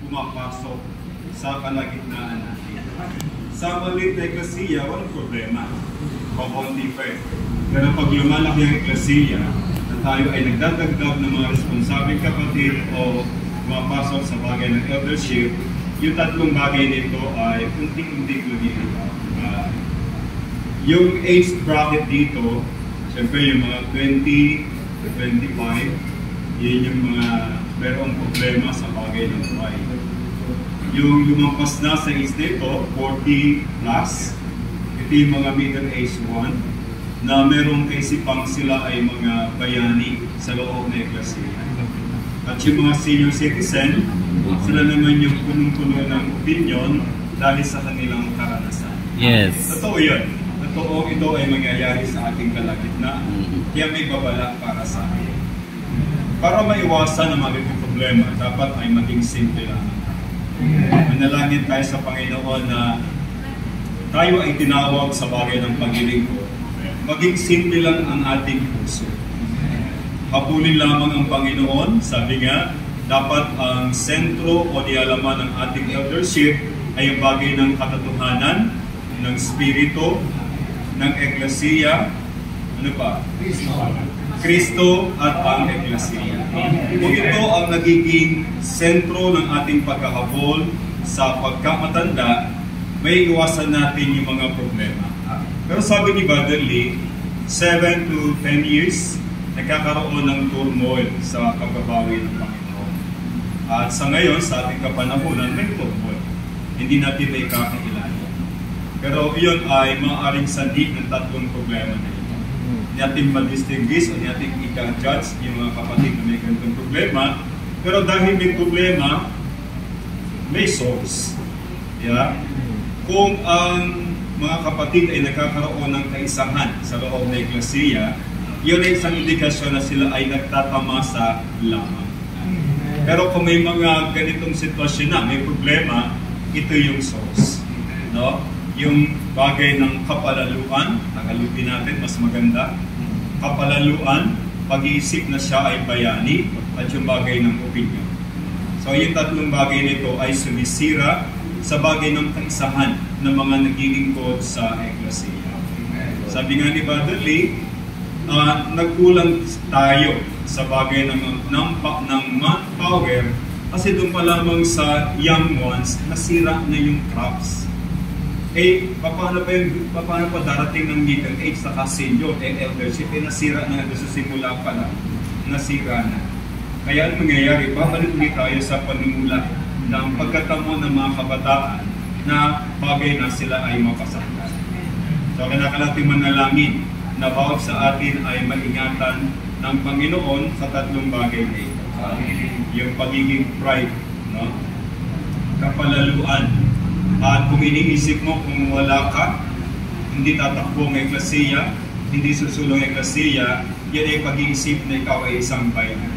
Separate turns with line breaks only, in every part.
pumapasok sa kalagitnaan natin. Sa maliit na eklesiya, walang problema. Pakunti pa eh. Pero pag lumalaki ang eklesiya, na tayo ay nagdadagdag ng mga responsabeng kapatid o pumapasok sa bagay ng eldership, yung tatlong bagay nito ay unting-unting lumilipat. Yung age bracket dito, siyempre yung mga 20 to 25, yun yung mga merong problema sa bagay ng buhay. Yung lumampas na sa age nito, 40 plus, ito yung mga middle-aged one, na merong kaisipang sila ay mga bayani sa loob na eklesiya. At yung mga senior citizen, sila naman yung punong-puno ng opinion dahil sa kanilang karanasan.
Yes.
Totoo yun. Totoo ito ay mangyayari sa ating kalagitnaan. Kaya may babala para sa atin. Para maiwasan ang mga problema, dapat ay maging simple lang. Manalangin tayo sa Panginoon na tayo ay tinawag sa bagay ng paglilingkod. Maging simple lang ang ating puso. Habulin lamang ang Panginoon. Sabi nga, dapat ang sentro o nialaman ng ating eldership ay ang bagay ng katotohanan, ng spirito, ng eklesiya, ano pa? Kristo at ang eklesiya. Kung ito ang nagiging sentro ng ating pagkakabol sa pagkamatanda, may iwasan natin yung mga problema. Pero sabi ni Brother Lee, 7 to 10 years, nagkakaroon ng turmoil sa pagbabawi ng Panginoon. At sa ngayon, sa ating kapanahunan, may turmoil. Hindi natin may kakailangan. Pero iyon ay maaaring sanhi ng tatlong problema na ito. Hindi natin ma-distinguish o hindi natin i-judge yung mga kapatid na may ganitong problema. Pero dahil may problema, may source. Yeah? Kung ang mga kapatid ay nagkakaroon ng kaisahan sa loob ng eklesiya, yun ay isang indikasyon na sila ay nagtatamasa lamang. Pero kung may mga ganitong sitwasyon na, may problema, ito yung source. No? Yung bagay ng kapalaluan, nakalupin natin, mas maganda. Kapalaluan, pag-iisip na siya ay bayani, at yung bagay ng opinion. So yung tatlong bagay nito ay sumisira sa bagay ng kaisahan ng mga naglilingkod sa eklesiya. Sabi nga ni Brother Lee, nagkulang tayo sa bagay ng manpower kasi doon pa lamang sa young ones, nasira na yung crops. Paano pa darating ng middle age sa senior eldership, nasira na doon sa simula pa lang, nasira na. Kaya ang mangyayari, babalik ulit tayo sa panimula ng pagkatamo ng mga kabataan na bagay na sila ay mapasaktan. So kailangan natin manalangin na bawat sa atin ay maingatan ng Panginoon sa tatlong bagay na ito. Yung pagiging pride, no? Kapalaluan. At kung iniisip mo kung wala ka, hindi tatakbo ang eklesiya, hindi susulong ang eklesiya, yan ay pag-iisip na ikaw ay isang bayani.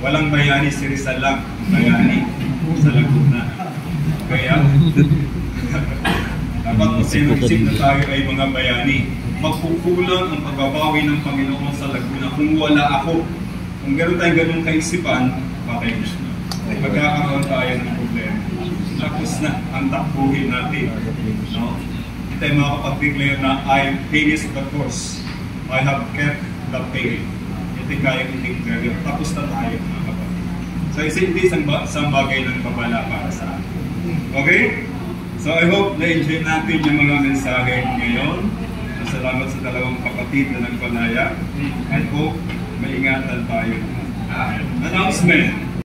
Walang bayani si Rizal lang, bayani sa Laguna. Kaya, dapat isip na tayo ay mga bayani. Magkukulang ang pagbabawi ng Panginoon sa Laguna kung wala ako. Kung meron tayong ganung kaisipan, bakit na? Magkakaroon tayo ng problema. Tapos na ang takbuhin natin. No? Hindi tayo makapag-declare na I finished the course. I have kept the faith. Hindi kaya i-declare. Tapos na tayo, mga kapatid. So, hindi isang bagay ng babala para sa atin. Okay? So, I hope na-enjoy natin yung mga mensahe ngayon. Salamat sa dalawang kapatid na nagpalaya. I hope maingatan tayo. Announcement.